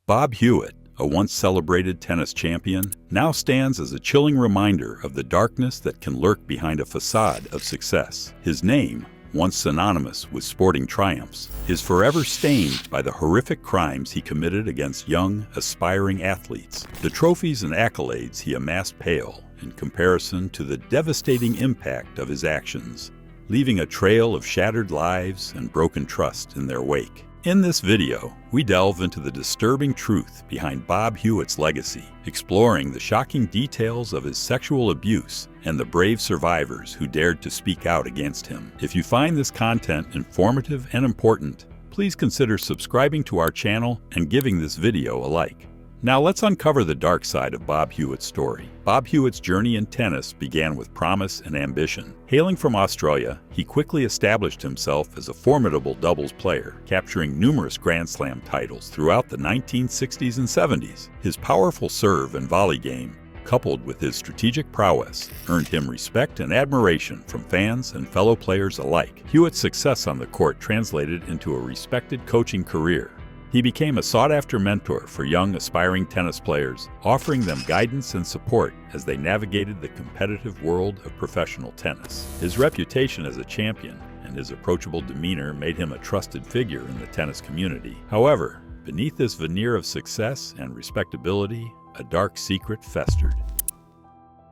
Bob Hewitt, a once celebrated tennis champion, now stands as a chilling reminder of the darkness that can lurk behind a facade of success. His name, once synonymous with sporting triumphs, is forever stained by the horrific crimes he committed against young, aspiring athletes. The trophies and accolades he amassed pale in comparison to the devastating impact of his actions, leaving a trail of shattered lives and broken trust in their wake. In this video, we delve into the disturbing truth behind Bob Hewitt's legacy, exploring the shocking details of his sexual abuse and the brave survivors who dared to speak out against him. If you find this content informative and important, please consider subscribing to our channel and giving this video a like. Now let's uncover the dark side of Bob Hewitt's story. Bob Hewitt's journey in tennis began with promise and ambition. Hailing from Australia, he quickly established himself as a formidable doubles player, capturing numerous Grand Slam titles throughout the 1960s and 70s. His powerful serve and volley game, coupled with his strategic prowess, earned him respect and admiration from fans and fellow players alike. Hewitt's success on the court translated into a respected coaching career. He became a sought-after mentor for young, aspiring tennis players, offering them guidance and support as they navigated the competitive world of professional tennis. His reputation as a champion and his approachable demeanor made him a trusted figure in the tennis community. However, beneath this veneer of success and respectability, a dark secret festered.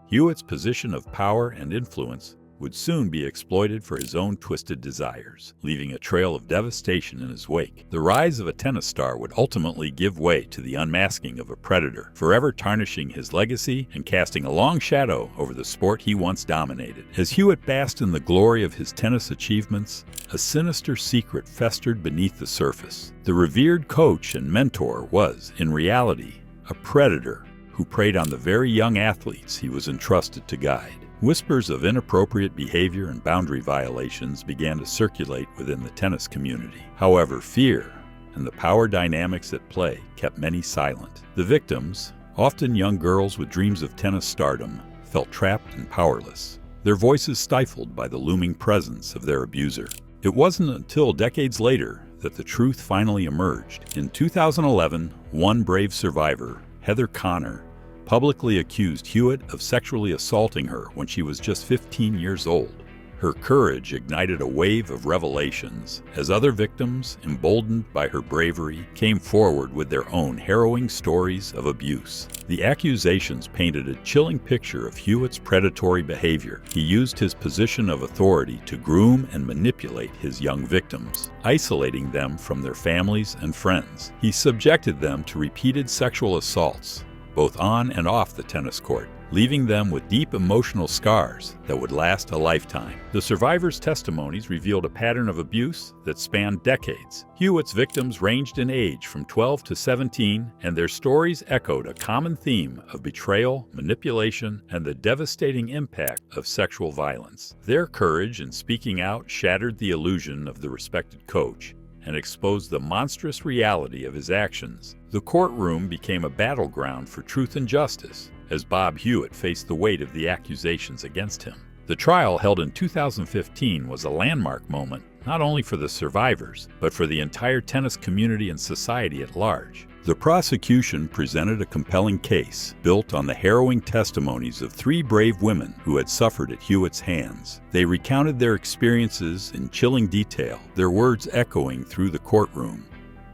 Hewitt's position of power and influence would soon be exploited for his own twisted desires, leaving a trail of devastation in his wake. The rise of a tennis star would ultimately give way to the unmasking of a predator, forever tarnishing his legacy and casting a long shadow over the sport he once dominated. As Hewitt basked in the glory of his tennis achievements, a sinister secret festered beneath the surface. The revered coach and mentor was, in reality, a predator who preyed on the very young athletes he was entrusted to guide. Whispers of inappropriate behavior and boundary violations began to circulate within the tennis community. However, fear and the power dynamics at play kept many silent. The victims, often young girls with dreams of tennis stardom, felt trapped and powerless, their voices stifled by the looming presence of their abuser. It wasn't until decades later that the truth finally emerged. In 2011, one brave survivor, Heather Connor, publicly accused Hewitt of sexually assaulting her when she was just 15 years old. Her courage ignited a wave of revelations as other victims, emboldened by her bravery, came forward with their own harrowing stories of abuse. The accusations painted a chilling picture of Hewitt's predatory behavior. He used his position of authority to groom and manipulate his young victims, isolating them from their families and friends. He subjected them to repeated sexual assaults, both on and off the tennis court, leaving them with deep emotional scars that would last a lifetime. The survivors' testimonies revealed a pattern of abuse that spanned decades. Hewitt's victims ranged in age from 12 to 17, and their stories echoed a common theme of betrayal, manipulation, and the devastating impact of sexual violence. Their courage in speaking out shattered the illusion of the respected coach and exposed the monstrous reality of his actions. The courtroom became a battleground for truth and justice as Bob Hewitt faced the weight of the accusations against him. The trial, held in 2015, was a landmark moment not only for the survivors, but for the entire tennis community and society at large. The prosecution presented a compelling case built on the harrowing testimonies of three brave women who had suffered at Hewitt's hands. They recounted their experiences in chilling detail, their words echoing through the courtroom,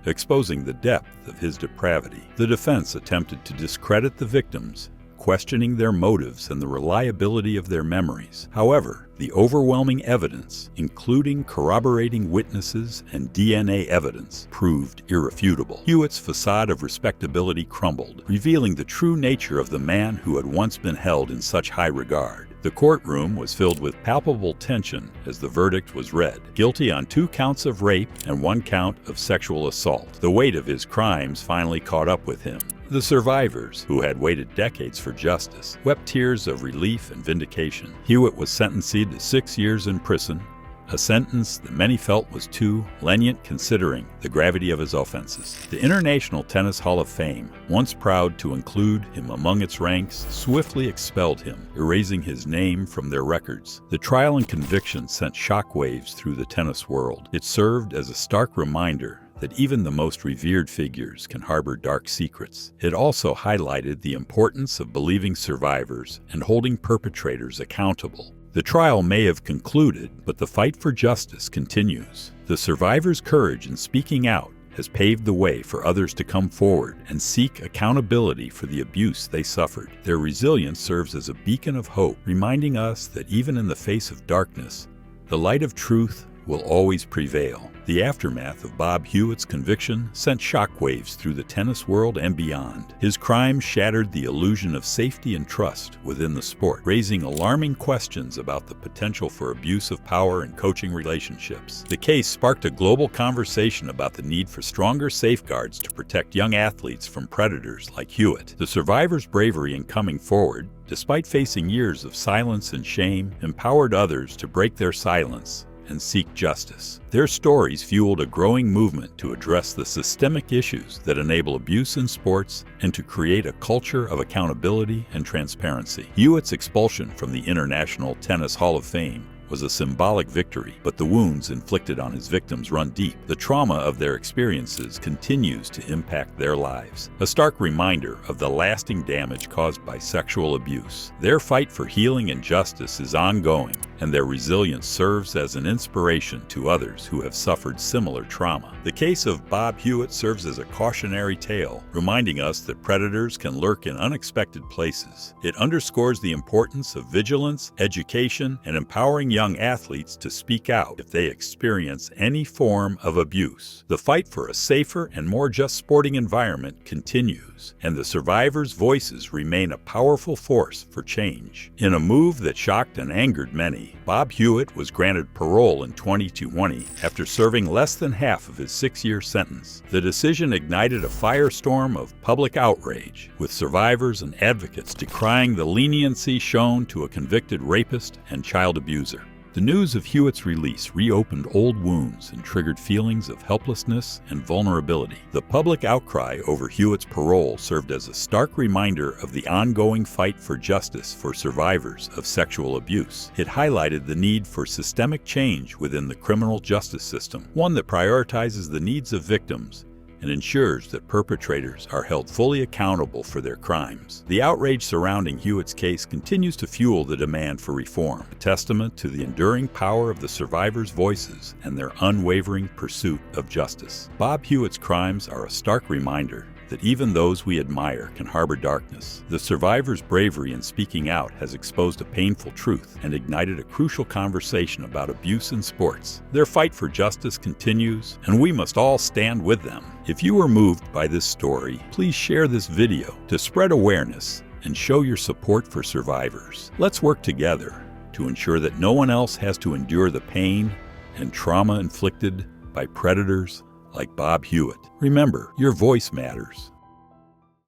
exposing the depth of his depravity. The defense attempted to discredit the victims, questioning their motives and the reliability of their memories. However, the overwhelming evidence, including corroborating witnesses and DNA evidence, proved irrefutable. Hewitt's facade of respectability crumbled, revealing the true nature of the man who had once been held in such high regard. The courtroom was filled with palpable tension as the verdict was read. Guilty on 2 counts of rape and 1 count of sexual assault. The weight of his crimes finally caught up with him. The survivors, who had waited decades for justice, wept tears of relief and vindication. Hewitt was sentenced to 6 years in prison, a sentence that many felt was too lenient considering the gravity of his offenses. The International Tennis Hall of Fame, once proud to include him among its ranks, swiftly expelled him, erasing his name from their records. The trial and conviction sent shockwaves through the tennis world. It served as a stark reminder that even the most revered figures can harbor dark secrets. It also highlighted the importance of believing survivors and holding perpetrators accountable. The trial may have concluded, but the fight for justice continues. The survivors' courage in speaking out has paved the way for others to come forward and seek accountability for the abuse they suffered. Their resilience serves as a beacon of hope, reminding us that even in the face of darkness, the light of truth will always prevail. The aftermath of Bob Hewitt's conviction sent shockwaves through the tennis world and beyond. His crime shattered the illusion of safety and trust within the sport, raising alarming questions about the potential for abuse of power in coaching relationships. The case sparked a global conversation about the need for stronger safeguards to protect young athletes from predators like Hewitt. The survivors' bravery in coming forward, despite facing years of silence and shame, empowered others to break their silence and seek justice. Their stories fueled a growing movement to address the systemic issues that enable abuse in sports and to create a culture of accountability and transparency. Hewitt's expulsion from the International Tennis Hall of Fame was a symbolic victory, but the wounds inflicted on his victims run deep. The trauma of their experiences continues to impact their lives, a stark reminder of the lasting damage caused by sexual abuse. Their fight for healing and justice is ongoing, and their resilience serves as an inspiration to others who have suffered similar trauma. The case of Bob Hewitt serves as a cautionary tale, reminding us that predators can lurk in unexpected places. It underscores the importance of vigilance, education, and empowering young athletes to speak out if they experience any form of abuse. The fight for a safer and more just sporting environment continues, and the survivors' voices remain a powerful force for change. In a move that shocked and angered many, Bob Hewitt was granted parole in 2020 after serving less than half of his 6-year sentence. The decision ignited a firestorm of public outrage, with survivors and advocates decrying the leniency shown to a convicted rapist and child abuser. The news of Hewitt's release reopened old wounds and triggered feelings of helplessness and vulnerability. The public outcry over Hewitt's parole served as a stark reminder of the ongoing fight for justice for survivors of sexual abuse. It highlighted the need for systemic change within the criminal justice system, one that prioritizes the needs of victims and ensures that perpetrators are held fully accountable for their crimes. The outrage surrounding Hewitt's case continues to fuel the demand for reform, a testament to the enduring power of the survivors' voices and their unwavering pursuit of justice. Bob Hewitt's crimes are a stark reminder that even those we admire can harbor darkness. The survivors' bravery in speaking out has exposed a painful truth and ignited a crucial conversation about abuse in sports. Their fight for justice continues, and we must all stand with them. If you were moved by this story, please share this video to spread awareness and show your support for survivors. Let's work together to ensure that no one else has to endure the pain and trauma inflicted by predators like Bob Hewitt. Remember, your voice matters.